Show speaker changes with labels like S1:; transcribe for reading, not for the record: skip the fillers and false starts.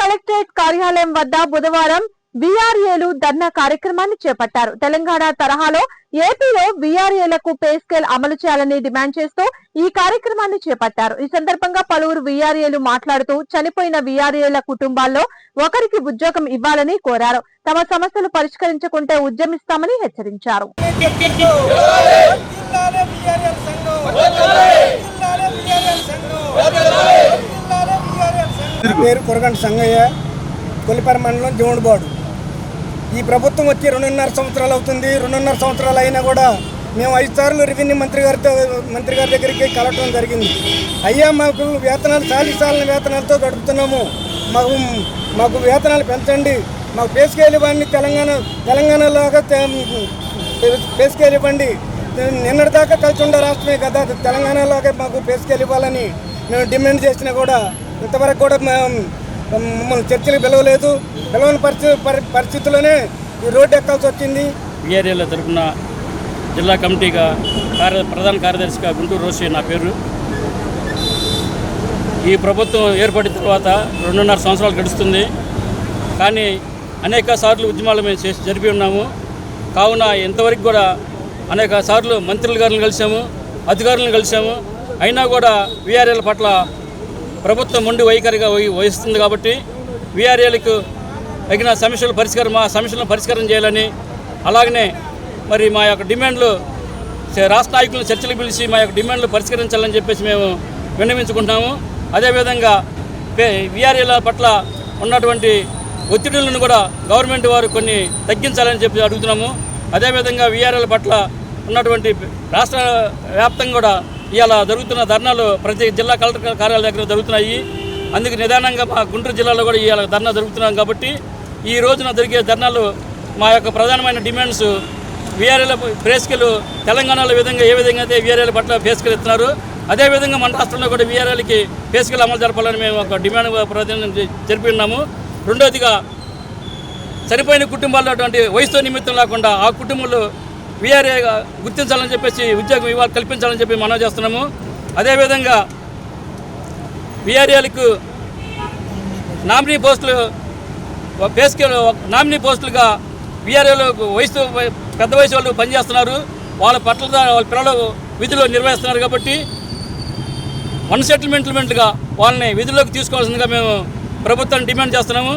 S1: Collectorate కార్యాలయం వద్ద బుధవారం వీఆర్ఏలు ధర్నా కార్యక్రమాన్ని చేపట్టారు. తెలంగాణ తరహాలో ఏపీలో వీఆర్ఏలకు పే స్కేల్ అమలు చేయాలని డిమాండ్ చేస్తూ ఈ కార్యక్రమాన్ని చేపట్టారు. ఈ సందర్భంగా పలువురు వీఆర్ఏలు మాట్లాడుతూ చనిపోయిన వీఆర్ఏల కుటుంబాల్లో ఒకరికి ఉద్యోగం ఇవ్వాలని కోరారు. తమ సమస్యలు పరిష్కరించకుంటే ఉద్యమిస్తామని హెచ్చరించారు.
S2: పేరు కొరగంట సంగయ్య, కొల్లిపర మండలం జోడుబాడు. ఈ ప్రభుత్వం వచ్చి 2.5 సంవత్సరాలు అవుతుంది. 2.5 సంవత్సరాలు అయినా కూడా మేము 5 సార్లు రెవెన్యూ మంత్రి గారి దగ్గరికి కలవటం జరిగింది. అయ్యా, మాకు వేతనాలు సాలిసాలిన వేతనాలతో గడుపుతున్నాము, మాకు వేతనాలు పెంచండి, మాకు పే స్కేల్ ఇవ్వండి, తెలంగాణలాగా పే స్కేల్ ఇవ్వండి. నిన్నటిదాకా కలిసి ఉండే రాష్ట్రమే కదా, తెలంగాణలాగా మాకు పే స్కేల్ ఇవ్వాలని మేము డిమాండ్ చేసినా కూడా ఇంతవరకు కూడా మమ్మల్ని చర్చలకు పిలవలేదు. పిలవని పరిస్థితుల్లోనే ఈ రోడ్డు ఎక్కాల్సి వచ్చింది.
S3: వీఆర్ఏల తరఫున జిల్లా కమిటీగా ప్రధాన కార్యదర్శిగా గుంటూరు రోషి నా పేరు. ఈ ప్రభుత్వం ఏర్పడిన తర్వాత 2.5 సంవత్సరాలు గడుస్తుంది. కానీ అనేక సార్లు ఉద్యమాలు మేము జరిపి ఉన్నాము. కావున ఇంతవరకు కూడా అనేక సార్లు మంత్రుల గారిని కలిసాము, అధికారులను కలిసాము. అయినా కూడా వీఆర్ఏల పట్ల ప్రభుత్వం మొండి వైఖరిగా వహిస్తుంది. కాబట్టి వీఆర్ఏలకు తగిన మా సమస్యలను పరిష్కారం చేయాలని, అలాగనే మరి మా యొక్క డిమాండ్లు రాష్ట్ర నాయకులను చర్చలు పిలిచి మా యొక్క డిమాండ్లు పరిష్కరించాలని చెప్పేసి మేము విన్నవించుకుంటున్నాము. అదేవిధంగా వీఆర్ఏల పట్ల ఉన్నటువంటి ఒత్తిడులను కూడా గవర్నమెంట్ వారు కొన్ని తగ్గించాలని చెప్పి అడుగుతున్నాము. అదేవిధంగా వీఆర్ఏల పట్ల ఉన్నటువంటి రాష్ట్ర వ్యాప్తంగా కూడా ఇవాళ జరుగుతున్న ధర్నాలు ప్రతి జిల్లా కలెక్టర్ కార్యాలయం దగ్గర జరుగుతున్నాయి. అందుకు నిదానంగా మా గుంటూరు జిల్లాలో కూడా ఇవాళ ధర్నా జరుగుతున్నాం. కాబట్టి ఈ రోజున జరిగే ధర్నాలు మా యొక్క ప్రధానమైన డిమాండ్స్ వీఆర్ఏల పే స్కేల్ తెలంగాణలో ఏ విధంగా అయితే వీఆర్ఏల పట్ల పే స్కేల్ ఇస్తున్నారు, అదేవిధంగా మన రాష్ట్రంలో కూడా వీఆర్ఏలకి పే స్కేల్ అమలు జరపాలని మేము ఒక డిమాండ్ ప్రధానం జరిపి ఉన్నాము. రెండోదిగా చనిపోయిన కుటుంబాల్లో అటువంటి వయసుతో నిమిత్తం లేకుండా ఆ కుటుంబంలో వీఆర్ఏగా గుర్తించాలని చెప్పేసి ఉద్యోగం ఇవ్వాలి కల్పించాలని చెప్పి మనం చేస్తున్నాము. అదేవిధంగా వీఆర్ఏలకు నామినీ పోస్టులు పే స్కేల్ నామినీ పోస్టులుగా వీఆర్ఏలు పెద్ద వయసు వాళ్ళు పనిచేస్తున్నారు. వాళ్ళ పిల్లలు విధులు నిర్వహిస్తున్నారు. కాబట్టి వన్ సెటిల్మెంట్గా వాళ్ళని విధుల్లోకి తీసుకోవాల్సిందిగా మేము ప్రభుత్వాన్ని డిమాండ్ చేస్తున్నాము.